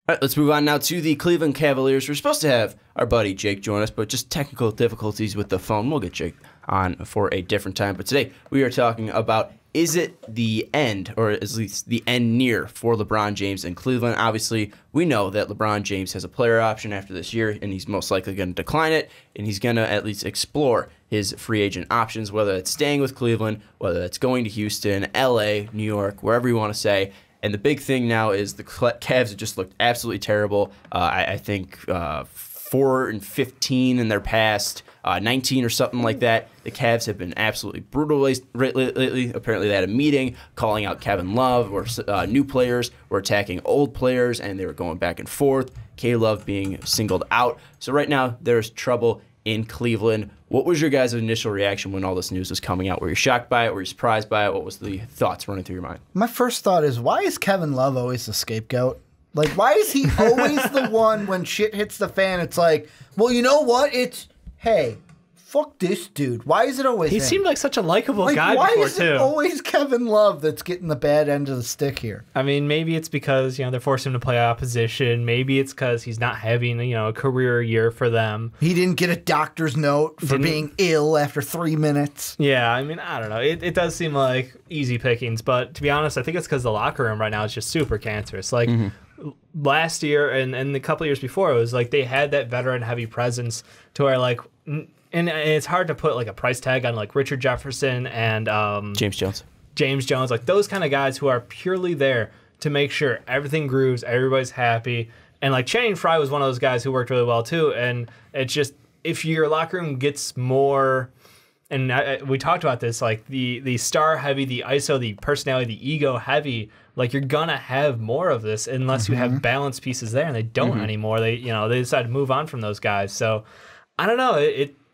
All right, let's move on now to the Cleveland Cavaliers. We're supposed to have our buddy Jake join us, but just technical difficulties with the phone. We'll get Jake on for a different time. But today we are talking about, is it the end, or at least the end near, for LeBron James in Cleveland? Obviously, we know that LeBron James has a player option after this year, and he's most likely going to decline it, and he's going to at least explore his free agent options, whether it's staying with Cleveland, whether it's going to Houston, LA, New York, wherever you want to say. And the big thing now is the Cavs have just looked absolutely terrible. I think 4-15 in their past 19 or something like that. The Cavs have been absolutely brutal lately. Apparently they had a meeting calling out Kevin Love, where new players were attacking old players, and they were going back and forth. K-Love being singled out. So right now there's trouble in Cleveland. What was your guys' initial reaction when all this news was coming out? Were you shocked by it? Were you surprised by it? What was the thoughts running through your mind? My first thought is, why is Kevin Love always the scapegoat? Like, why is he always the one when shit hits the fan? It's like, well, you know what? It's, hey, fuck this dude. Why is it always He him? seemed like such a likable guy why before, is too. it always Kevin Love that's getting the bad end of the stick here? I mean, maybe it's because, they're forcing him to play opposition. Maybe it's because he's not having, a career year for them. He didn't get a doctor's note for being ill after 3 minutes. Yeah, I mean, I don't know. It does seem like easy pickings, but to be honest, I think it's because the locker room right now is just super cancerous. Like, last year and the couple years before, it was like they had that veteran-heavy presence to where, like, and it's hard to put, like, a price tag on, like, Richard Jefferson and James Jones. Like, those kind of guys who are purely there to make sure everything grooves, everybody's happy. And, like, Channing Frye was one of those guys who worked really well, too. And it's just, if your locker room gets more, and we talked about this, like, the star-heavy, the ISO, the personality, the ego-heavy, like, you're going to have more of this unless you have balanced pieces there, and they don't anymore. They decide to move on from those guys. So, I don't know.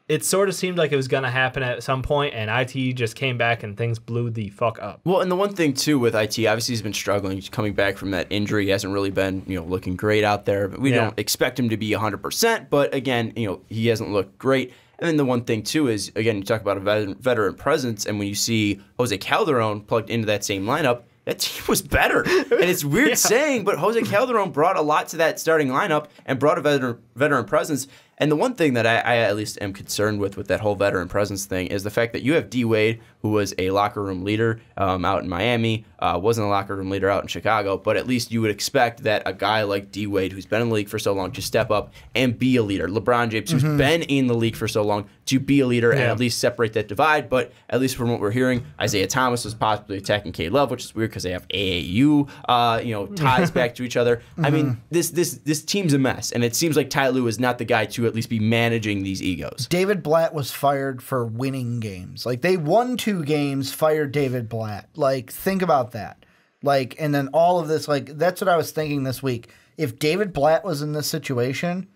It sort of seemed like it was going to happen at some point, and IT just came back and things blew the fuck up. Well, and the one thing, too, with IT, obviously he's been struggling. He's coming back from that injury. He hasn't really been, looking great out there. We don't expect him to be 100%, but again, he hasn't looked great. And then the one thing, too, is, again, you talk about a veteran presence, and when you see Jose Calderon plugged into that same lineup, that team was better. And it's weird saying, but Jose Calderon brought a lot to that starting lineup and brought a veteran presence. And the one thing that I at least am concerned with that whole veteran presence thing is the fact that you have D. Wade, who was a locker room leader out in Miami, wasn't a locker room leader out in Chicago, but at least you would expect that a guy like D. Wade, who's been in the league for so long, to step up and be a leader. LeBron James, who's been in the league for so long, to be a leader and at least separate that divide. But at least from what we're hearing, Isaiah Thomas was possibly attacking K-Love, which is weird because they have AAU ties back to each other. I mean, this team's a mess, and it seems like Ty Lue is not the guy to at least be managing these egos. David Blatt was fired for winning games. Like, they won 2 games, fired David Blatt. Like, think about that. Like, and then all of this, like, that's what I was thinking this week. If David Blatt was in this situation,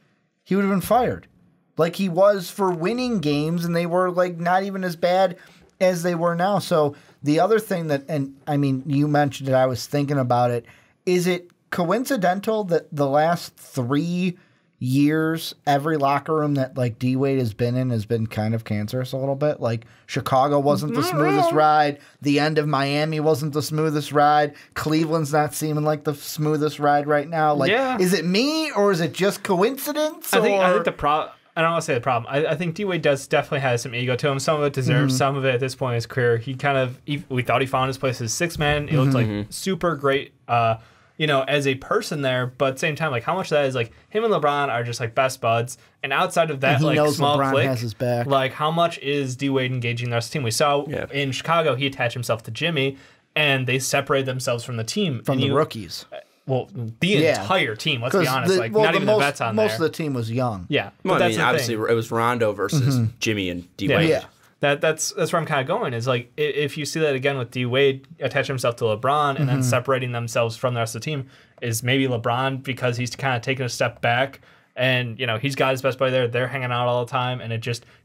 he would have been fired. Like he was for winning games, and they were, like, not even as bad as they were now. So the other thing that, and I mean, you mentioned it, I was thinking about it, is it coincidental that the last 3 years, every locker room that, like, D-Wade has been in has been kind of cancerous a little bit? Like, Chicago wasn't the smoothest ride. The end of Miami wasn't the smoothest ride. Cleveland's not seeming like the smoothest ride right now. Like, is it me, or is it just coincidence? I think the problem, I don't want to say the problem. I think D-Wade definitely has some ego to him. Some of it deserves, some of it at this point in his career. We thought he found his place as 6th man. It looked like super great, as a person there. But at the same time, like, how much of that is, like, him and LeBron are just, like, best buds. And outside of that, like, small LeBron click, has his back. like, how much is D-Wade engaging the rest of the team? We saw in Chicago, he attached himself to Jimmy, and they separated themselves from the team. From the rookies. Well, the entire team, let's be honest. Not even the vets on there. Most of the team was young. Yeah. Well, I mean, obviously, it was Rondo versus Jimmy and D-Wade. Yeah. That's where I'm kind of going, is, like, if you see that again with D-Wade attaching himself to LeBron and then separating themselves from the rest of the team, is maybe LeBron, because he's kind of taken a step back and, he's got his best buddy there. They're hanging out all the time, and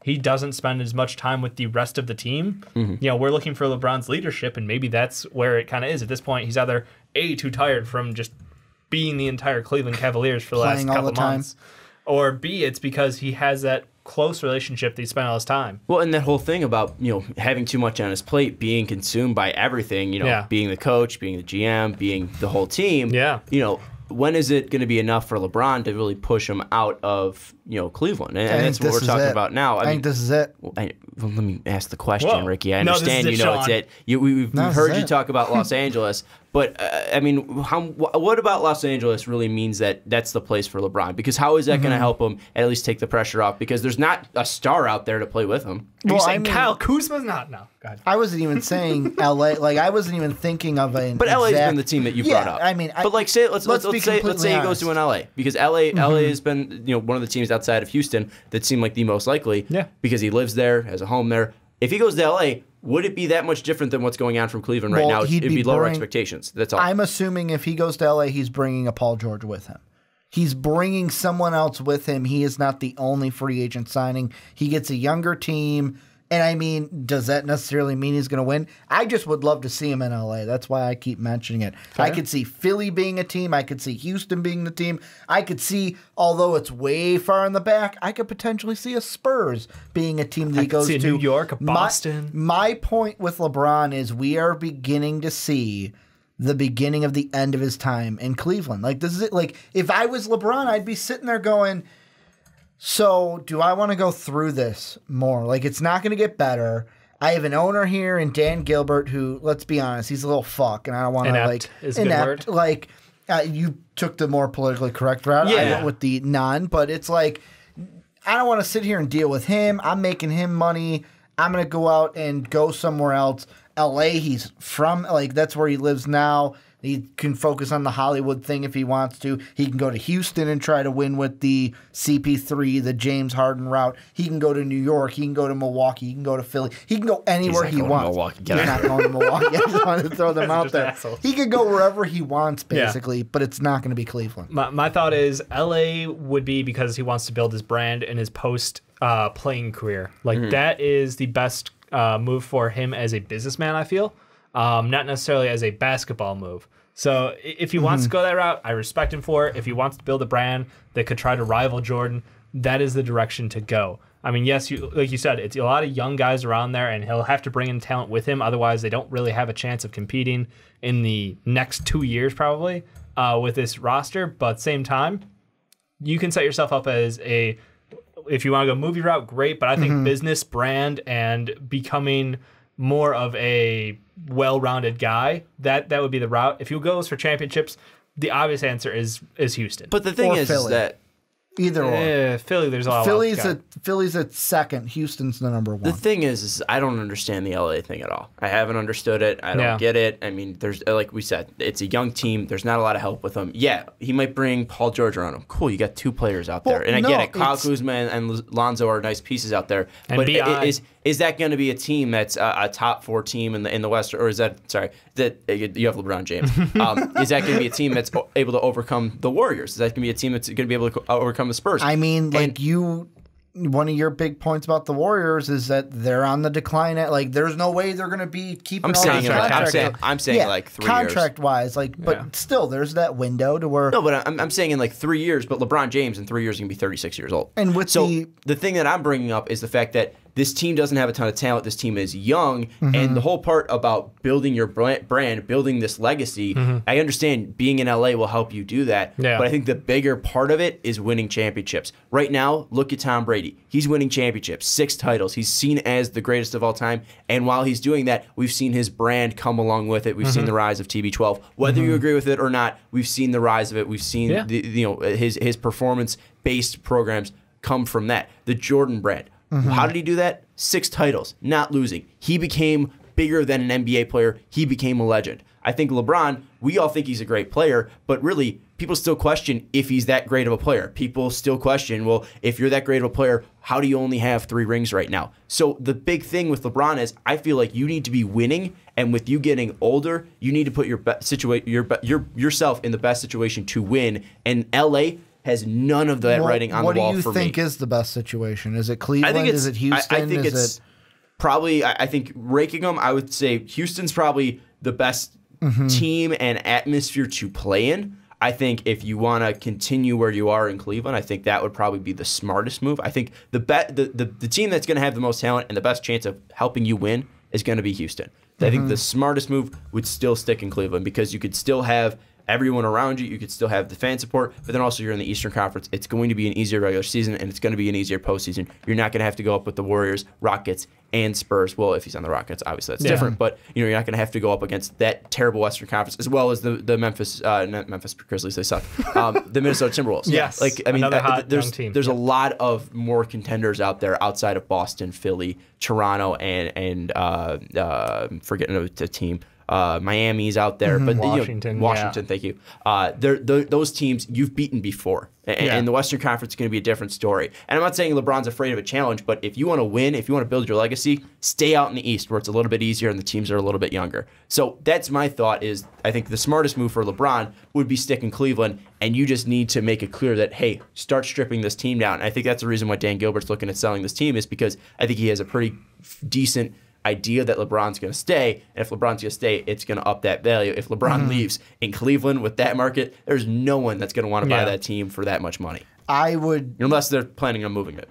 he doesn't spend as much time with the rest of the team. We're looking for LeBron's leadership, and maybe that's where it kind of is. At this point, he's either A, too tired from just being the entire Cleveland Cavaliers for the last couple months, or B, it's because he has that close relationship that he spent all his time. Well, and that whole thing about, having too much on his plate, being consumed by everything, being the coach, being the GM, being the whole team. when is it going to be enough for LeBron to really push him out of Cleveland? And that's what we're talking about now. I think this is it. Well, let me ask the question, Ricky. I understand it's it. We've heard you talk about Los Angeles, but what about Los Angeles really means that that's the place for LeBron? Because how is that going to help him at least take the pressure off? Because there's not a star out there to play with him. Are you saying Kyle Kuzma's not? No, go ahead. I wasn't even saying LA. Like I wasn't even thinking of an. But LA's been the team that you brought up. I mean, but let's say he goes to an LA, because LA has been one of the teams outside of Houston that seemed like the most likely. Yeah. Because he lives there, has a home there. If he goes to LA, would it be that much different than what's going on from Cleveland right now? It'd be lower expectations. That's all. I'm assuming if he goes to LA, he's bringing a Paul George with him. He's bringing someone else with him. He is not the only free agent signing. He gets a younger team. And I mean, does that necessarily mean he's going to win? I just would love to see him in LA. That's why I keep mentioning it. Fair. I could see Philly being a team. I could see Houston being the team. I could see, although it's way far in the back, I could potentially see a Spurs being a team that he goes to. New York, Boston. My point with LeBron is we are beginning to see the beginning of the end of his time in Cleveland. Like, this is it. Like, if I was LeBron, I'd be sitting there going, so do I want to go through this more? Like, it's not going to get better. I have an owner here in Dan Gilbert who, let's be honest, he's a little fuck, and I don't want to like is a good word. Like, you took the more politically correct route. Yeah. I went with the non, but it's like I don't want to sit here and deal with him. I'm making him money. I'm going to go out and go somewhere else. LA, he's from, like, that's where he lives now. He can focus on the Hollywood thing if he wants to. He can go to Houston and try to win with the CP3, the James Harden route. He can go to New York. He can go to Milwaukee. He can go to Philly. He can go anywhere he wants. He's not going to Milwaukee. I just wanted to throw them out there. He can go wherever he wants, basically, but it's not going to be Cleveland. My thought is LA would be because he wants to build his brand in his post-playing career. Like, that is the best move for him as a businessman, I feel. Not necessarily as a basketball move. So if he wants to go that route, I respect him for it. If he wants to build a brand that could try to rival Jordan, that is the direction to go. I mean, yes, like you said, it's a lot of young guys around there, and he'll have to bring in talent with him. Otherwise, they don't really have a chance of competing in the next 2 years probably with this roster. But same time, you can set yourself up as if you want to go movie route, great. But I think business, brand, and becoming more of a well-rounded guy, that would be the route. If he goes for championships, the obvious answer is Houston. But the thing is that either or. Philly, there's a lot. Philly's at second. Houston's the number one. The thing is I don't understand the LA thing at all. I haven't understood it. I don't get it. I mean, there's, like we said, it's a young team. There's not a lot of help with them. Yeah, he might bring Paul George around him. Cool, you got two players out there, and I get it. Kyle Kuzma and Lonzo are nice pieces out there. And but is that going to be a team that's a top 4 team in the West, or is that you have LeBron James? Is that going to be a team that's able to overcome the Warriors? Is that going to be a team that's going to be able to overcome the Spurs? I mean, one of your big points about the Warriors is that they're on the decline. There's no way they're going to be keeping. I'm saying like 3 years contract-wise. But still, there's that window to where. No, but I'm saying in like 3 years. But LeBron James in 3 years is going to be 36 years old. And the thing that I'm bringing up is the fact that this team doesn't have a ton of talent. This team is young, and the whole part about building your brand, building this legacy, I understand being in LA will help you do that. Yeah. But I think the bigger part of it is winning championships. Right now, look at Tom Brady. He's winning championships, 6 titles. He's seen as the greatest of all time. And while he's doing that, we've seen his brand come along with it. We've seen the rise of TB12. Whether you agree with it or not, we've seen the rise of it. We've seen his performance-based programs come from that. The Jordan brand. How did he do that? 6 titles, not losing. He became bigger than an NBA player. He became a legend. I think LeBron, we all think he's a great player, but really, people still question if he's that great of a player. People still question, well, if you're that great of a player, how do you only have 3 rings right now? So the big thing with LeBron is I feel like you need to be winning, and with you getting older, you need to put yourself in the best situation to win. And LA has none of that writing on the wall for me. What do you think is the best situation? Is it Cleveland? Is it Houston? I think it's probably, I think ranking them, I would say Houston's probably the best team and atmosphere to play in. I think if you want to continue where you are in Cleveland, I think that would probably be the smartest move. I think the team that's going to have the most talent and the best chance of helping you win is going to be Houston. I think the smartest move would still stick in Cleveland because you could still have everyone around you. You could still have the fan support, but then also you're in the Eastern Conference. It's going to be an easier regular season, and it's going to be an easier postseason. You're not going to have to go up with the Warriors, Rockets, and Spurs. Well, if he's on the Rockets, obviously that's different, but you're not going to have to go up against that terrible Western Conference, as well as the Memphis, not Memphis Grizzlies, they suck, the Minnesota Timberwolves. Yes. Like, I mean, another hot young team. There's a lot of more contenders out there outside of Boston, Philly, Toronto, and forgetting the team. Miami's out there, but Washington, thank you. Those teams you've beaten before, and the Western Conference is going to be a different story. And I'm not saying LeBron's afraid of a challenge, but if you want to win, if you want to build your legacy, stay out in the East where it's a little bit easier and the teams are a little bit younger. So that's my thought. Is I think the smartest move for LeBron would be stick in Cleveland, and you just need to make it clear that, hey, start stripping this team down. And I think that's the reason why Dan Gilbert's looking at selling this team, is because I think he has a pretty decent idea that LeBron's going to stay, and if LeBron's going to stay, it's going to up that value. If LeBron leaves in Cleveland with that market, there's no one that's going to want to buy that team for that much money. I would, unless they're planning on moving it.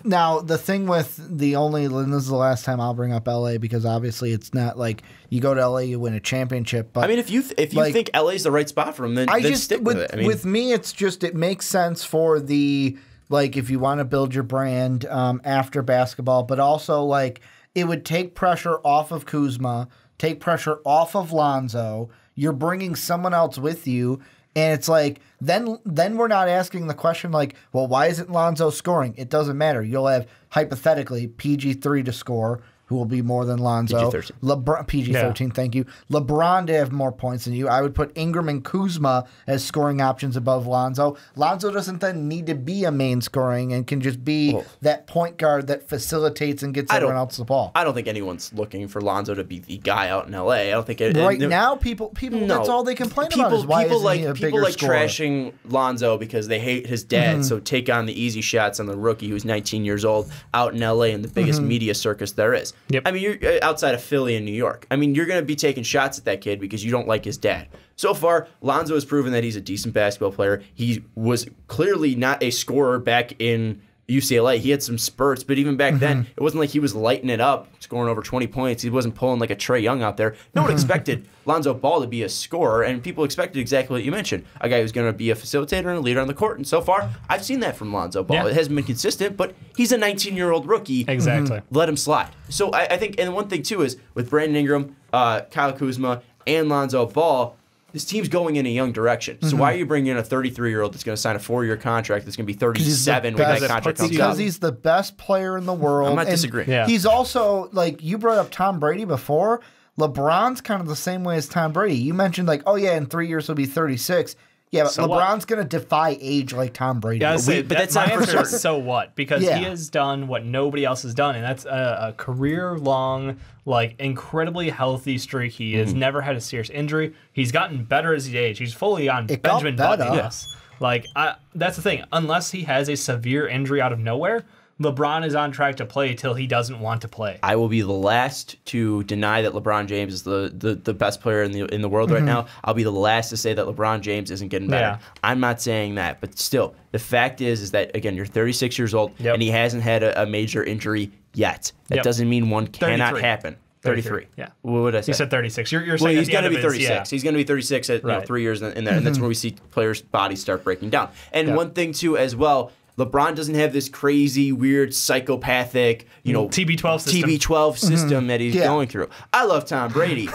Now, the thing with and this is the last time I'll bring up LA, because obviously it's not like you go to LA, you win a championship. But I mean, if you think LA's the right spot for him, then stick with it. I mean, with me, it's just, it makes sense for the, like, if you want to build your brand after basketball, but also like, it would take pressure off of Kuzma, take pressure off of Lonzo. You're bringing someone else with you, and it's like then we're not asking the question like, well, why isn't Lonzo scoring? It doesn't matter. You'll have hypothetically PG3 to score, who will be more than Lonzo. PG-13. PG-13, thank you. LeBron to have more points than you. I would put Ingram and Kuzma as scoring options above Lonzo. Lonzo doesn't then need to be a main scoring and can just be that point guard that facilitates and gets everyone else the ball. I don't think anyone's looking for Lonzo to be the guy out in LA. I don't think now people that's all they complain about is why isn't he a bigger scorer? Trashing Lonzo because they hate his dad, so take on the easy shots on the rookie who's 19 years old out in LA in the biggest media circus there is. Yep. I mean, you're outside of Philly and New York. I mean, you're going to be taking shots at that kid because you don't like his dad. So far, Lonzo has proven that he's a decent basketball player. He was clearly not a scorer back in UCLA. He had some spurts, but even back then, it wasn't like he was lighting it up, scoring over 20 points. He wasn't pulling like a Trae Young out there. No one expected Lonzo Ball to be a scorer, and people expected exactly what you mentioned, a guy who's going to be a facilitator and a leader on the court. And so far, I've seen that from Lonzo Ball. It hasn't been consistent, but he's a 19-year-old rookie. Exactly. Let him slide. So I think, and one thing too is with Brandon Ingram, Kyle Kuzma, and Lonzo Ball, this team's going in a young direction. So why are you bringing in a 33-year-old that's going to sign a 4-year contract that's going to be 37 when that contract comes out? Because he's the best player in the world. I'm not disagreeing. Yeah. He's also, like, you brought up Tom Brady before. LeBron's kind of the same way as Tom Brady. You mentioned, like, oh, yeah, in 3 years he'll be 36. Yeah, but so LeBron's going to defy age like Tom Brady. Yeah, but that's not for certain. So what? Because he has done what nobody else has done, and that's a career-long, like, incredibly healthy streak. He has never had a serious injury. He's gotten better as he aged. He's fully on Benjamin Button. Like, that's the thing. Unless he has a severe injury out of nowhere, LeBron is on track to play till he doesn't want to play. I will be the last to deny that LeBron James is the best player in the world right now. I'll be the last to say that LeBron James isn't getting better. I'm not saying that, but still, the fact is that, again, you're 36 years old, and he hasn't had a major injury yet. That doesn't mean one cannot happen. 33. Yeah. What would I say? You said 36. You're saying he's going to be 36. He's going to be 36 at 3 years in there, and that's where we see players' bodies start breaking down. And one thing, too, as well, LeBron doesn't have this crazy, weird, psychopathic, TB12 system that he's going through. I love Tom Brady.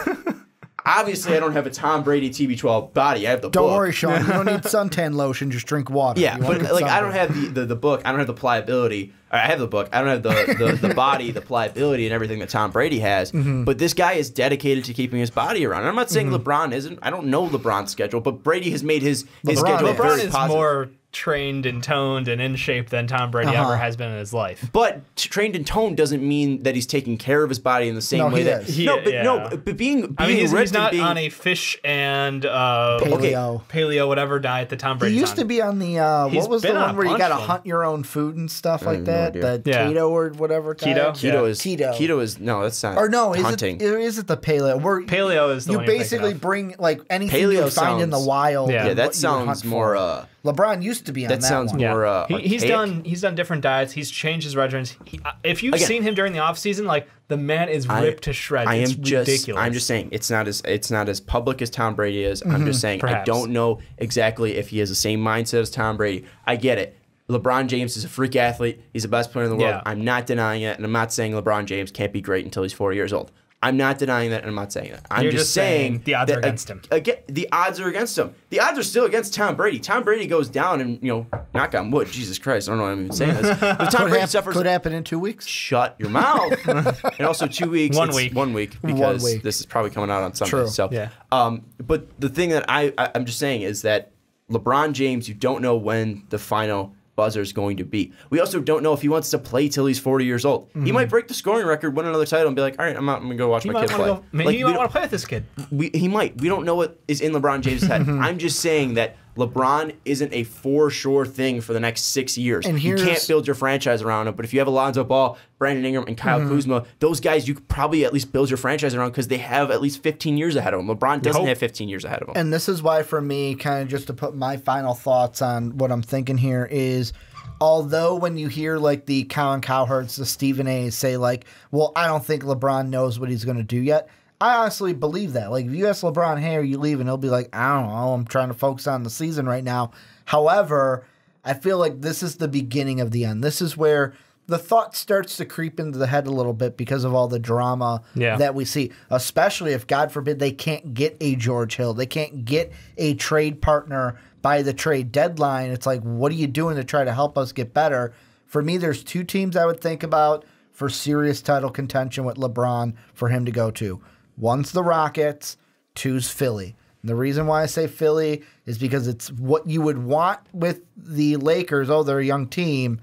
Obviously, I don't have a Tom Brady TB12 body. I have the book. Don't worry, Sean. You don't need suntan lotion. Just drink water. Yeah, but like I don't have the book. I don't have the pliability. I have the book. I don't have the body, the pliability, and everything that Tom Brady has. But this guy is dedicated to keeping his body around. And I'm not saying LeBron isn't. I don't know LeBron's schedule, but Brady has made his schedule very is positive. More trained and toned and in shape than Tom Brady ever has been in his life. But trained and toned doesn't mean that he's taking care of his body in the same way that but being he's not on a fish and paleo whatever diet that Tom Brady. He used to be on the what was the one where you got to hunt your own food and stuff like that? The keto or whatever. Keto is no, that's not. Or no, hunting. Is it the paleo? Paleo is the you one basically bring like anything you find in the wild. Yeah, that sounds more LeBron used to be on that sounds one. more he's done different diets. He's changed his regimens. If you've seen him during the offseason, like the man is ripped to shreds. It's ridiculous. I'm just saying it's not as public as Tom Brady is. I'm just saying I don't know exactly if he has the same mindset as Tom Brady. I get it. LeBron James is a freak athlete. He's the best player in the world. I'm not denying it, and I'm not saying LeBron James can't be great until he's 40 years old. I'm not denying that, and I'm not saying that. I'm just saying the odds are against him. Again, the odds are against him. The odds are still against Tom Brady. Tom Brady goes down, and knock on wood. Jesus Christ, I don't know why I'm even saying this. But Tom Brady suffers. Could happen in 2 weeks. Shut your mouth. And also 2 weeks. 1 week. 1 week because this is probably coming out on Sunday. True. So, yeah. But the thing that I'm just saying is that LeBron James, you don't know when the final buzzer is going to be. We also don't know if he wants to play till he's 40 years old. He might break the scoring record, win another title, and be like, all right, I'm out. I'm going to go watch my kid play. Maybe you might want to play with this kid. He might. We don't know what is in LeBron James' head. I'm just saying that LeBron isn't a for sure thing for the next 6 years. And you can't build your franchise around him. But if you have Alonzo Ball, Brandon Ingram, and Kyle Kuzma, those guys you could probably at least build your franchise around because they have at least 15 years ahead of them. LeBron doesn't have 15 years ahead of him. And this is why, for me, kind of just to put my final thoughts on what I'm thinking here is, although when you hear like the Colin Cowherds, the Stephen A's say like, well, I don't think LeBron knows what he's going to do yet. I honestly believe that. Like, if you ask LeBron, hey, are you leaving? He'll be like, I don't know. I'm trying to focus on the season right now. However, I feel like this is the beginning of the end. This is where the thought starts to creep into the head a little bit because of all the drama that we see, especially if, God forbid, they can't get a George Hill. They can't get a trade partner by the trade deadline. It's like, what are you doing to try to help us get better? For me, there's two teams I would think about for serious title contention with LeBron for him to go to. One's the Rockets, two's Philly. And the reason why I say Philly is because it's what you would want with the Lakers. Oh, they're a young team.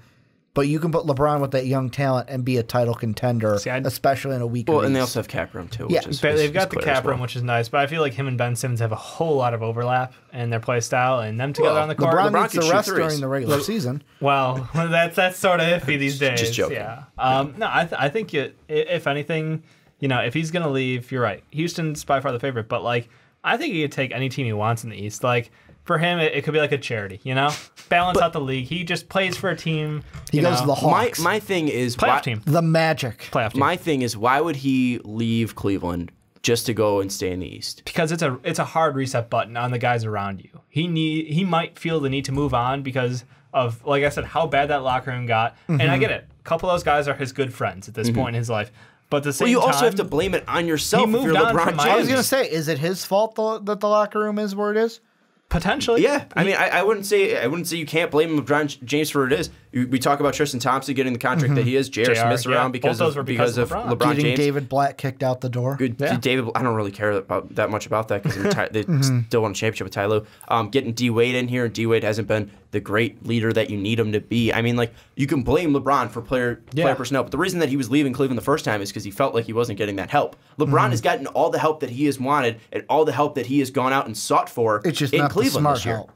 But you can put LeBron with that young talent and be a title contender, especially in a week. Well, and they also have cap room, too. Yeah, they've got the cap room, which is nice. But I feel like him and Ben Simmons have a whole lot of overlap in their play style, and them together on the court. LeBron needs the rest during the regular season. Well, that's sort of iffy these days. Just joking. Yeah. No, I think if anything, if he's going to leave, you're right. Houston's by far the favorite, but like I think he could take any team he wants in the East. Like, for him, it could be like a charity, balance out the league. He just plays for a team. He goes to the Hawks. My thing is playoff team. The Magic. Playoff team. My thing is, why would he leave Cleveland just to go and stay in the East? Because it's a hard reset button on the guys around you. He might feel the need to move on because of, like I said, how bad that locker room got. And I get it. A couple of those guys are his good friends at this point in his life. But at the same time, you also have to blame it on yourself. He moved if you're on LeBron from James. I was going to say, is it his fault that the locker room is where it is? Potentially. Yeah. I mean, I wouldn't say you can't blame LeBron James for what it is. We talk about Tristan Thompson getting the contract that he is. J.R. Smith's around because of LeBron Getting James. David Blatt kicked out the door. David, I don't really care that much about that because they still won a championship with Ty Lue. Getting D Wade in here, D Wade hasn't been the great leader that you need him to be. I mean, like, you can blame LeBron for player personnel, but the reason that he was leaving Cleveland the first time is because he felt like he wasn't getting that help. LeBron has gotten all the help that he has wanted and all the help that he has gone out and sought for it's just in not Cleveland the smart this year. help.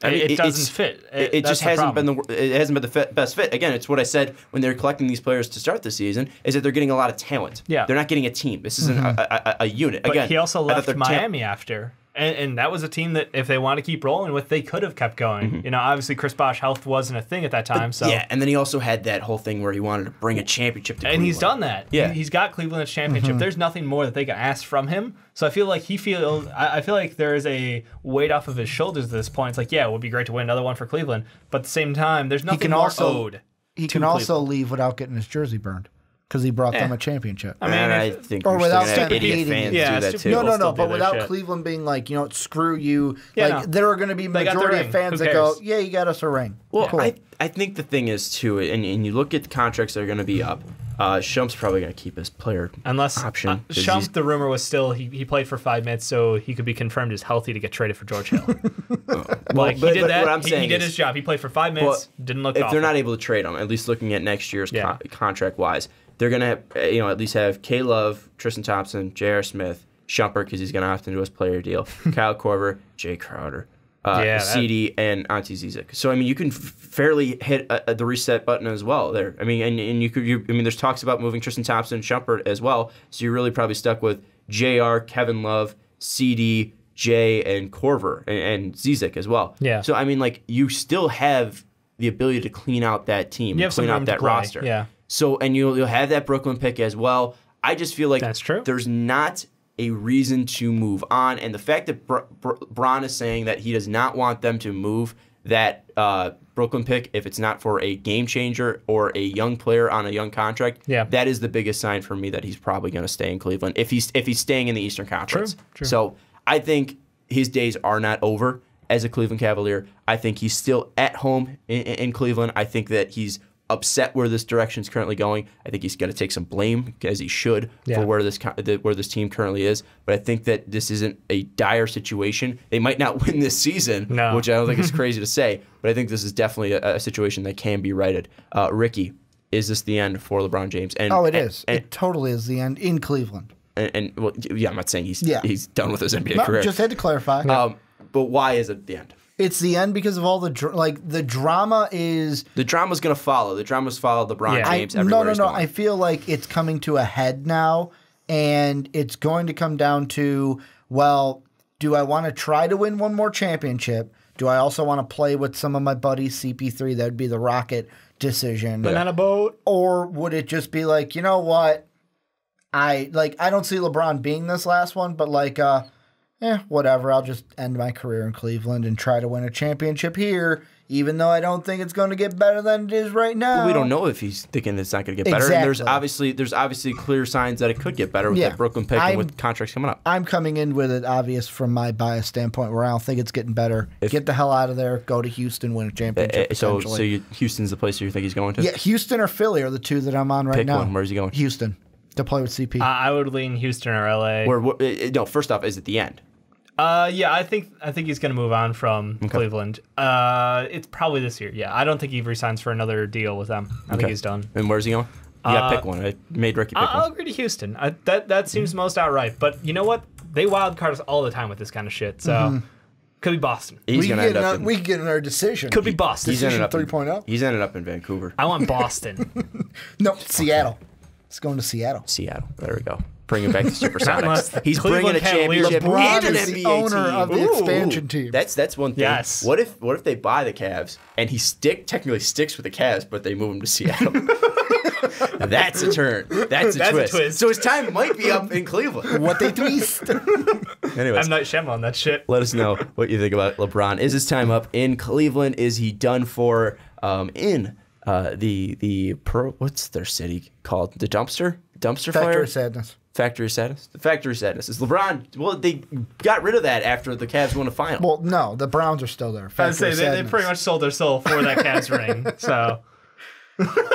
I mean, it doesn't fit. It just hasn't been the best fit. Again, it's what I said when they were collecting these players to start the season, is that they're getting a lot of talent. Yeah. They're not getting a team. This isn't a unit. But again, he also left Miami after. And that was a team that, if they want to keep rolling with, they could have kept going. Obviously, Chris Bosh health wasn't a thing at that time. Yeah, and then he also had that whole thing where he wanted to bring a championship to Cleveland. And he's done that. Yeah. He's got Cleveland's championship. There's nothing more that they can ask from him. So I feel like I feel like there is a weight off of his shoulders at this point. It's like, yeah, it would be great to win another one for Cleveland. But at the same time, there's nothing more owed. He can also leave without getting his jersey burned. Because he brought them a championship. I mean, I think or without idiot fans do that too. No, but without Cleveland being like, screw you. There are going to be majority of fans that go, yeah, you got us a ring. Well, cool. I think the thing is, too, and you look at the contracts that are going to be up, Shump's probably going to keep his player option. Shump, the rumor was still he played for 5 minutes, so he could be confirmed as healthy to get traded for George Hill. He did that. He did his job. He played for 5 minutes, didn't look awful. If they're not able to trade him, at least looking at next year's contract-wise, they're going to at least have K. Love, Tristan Thompson, J.R. Smith, Shumpert, because he's going to have to do his player deal, Kyle Korver, Jay Crowder, CD, and Ante Zizic. So, I mean, you can fairly hit the reset button as well there. I mean, and you could. There's talks about moving Tristan Thompson, Shumpert as well. So you're really probably stuck with J.R., Kevin Love, CD, Jay and Korver and Zizic as well. Yeah. So, I mean, like, you still have the ability to clean out that team, clean out that roster. Yeah. So, and you'll have that Brooklyn pick as well. I just feel like that's true. There's not a reason to move on. And the fact that Bron is saying that he does not want them to move that Brooklyn pick if it's not for a game changer or a young player on a young contract, that is the biggest sign for me that he's probably going to stay in Cleveland if he's staying in the Eastern Conference. True. So I think his days are not over as a Cleveland Cavalier. I think he's still at home in Cleveland. I think that he's upset where this direction is currently going. I think he's got to take some blame, as he should, for where this team currently is. But I think that this isn't a dire situation. They might not win this season, which I don't think is crazy to say, but I think this is definitely a situation that can be righted. Ricky, is this the end for LeBron James? It is. It totally is the end in Cleveland. Well, I'm not saying he's done with his NBA career. Just had to clarify. But why is it the end? It's the end because of all the drama is... The drama's going to follow. The drama's followed LeBron James everywhere he's going. I feel like it's coming to a head now, and it's going to come down to, well, do I want to try to win one more championship? Do I also want to play with some of my buddies, CP3? That would be the Rocket decision. Banana boat. Or would it just be like, you know what? I don't see LeBron being this last one, but whatever. I'll just end my career in Cleveland and try to win a championship here, even though I don't think it's going to get better than it is right now. Well, we don't know if he's thinking it's not going to get better. Exactly. And there's obviously clear signs that it could get better with that Brooklyn pick and with contracts coming up. I'm coming in with it obvious from my bias standpoint where I don't think it's getting better. Get the hell out of there. Go to Houston, win a championship. So Houston's the place you think he's going to? Yeah, Houston or Philly are the two that I'm on right now. Pick one. Where's he going? Houston to play with CP. I would lean Houston or LA. First off, is it the end? I think he's going to move on from Cleveland. It's probably this year. Yeah, I don't think he resigns for another deal with them. I think he's done. And where's he going? You got to pick one. I made Ricky pick one. I'll agree to Houston. That seems most outright. But you know what? They wild card us all the time with this kind of shit. So could be Boston. We can get in our decision. Could be Boston. Decision 3.0. He's ended up in Vancouver. I want Boston. No, Seattle. It's going to Seattle. Seattle. There we go. Bring him back to Supersonics. He's Cleveland bringing a championship LeBron and an is NBA the owner team. of the expansion team. That's one thing. Yes. What if they buy the Cavs and he technically sticks with the Cavs, but they move him to Seattle? That's a turn. That's a twist. So his time might be up in Cleveland. What they twist. Anyways, I'm Night Shyamalan on that shit. Let us know what you think about LeBron. Is his time up in Cleveland? Is he done for in what's their city called? The dumpster fire? Factory sadness. Factory sadness? The factory sadness. Is LeBron... Well, they got rid of that after the Cavs won a final. Well, no. The Browns are still there. I'd say they pretty much sold their soul for that Cavs ring. So...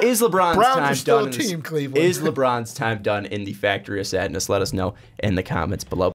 Is LeBron's Browns time are still done? A team, Cleveland. Is LeBron's time done in the factory of sadness? Let us know in the comments below.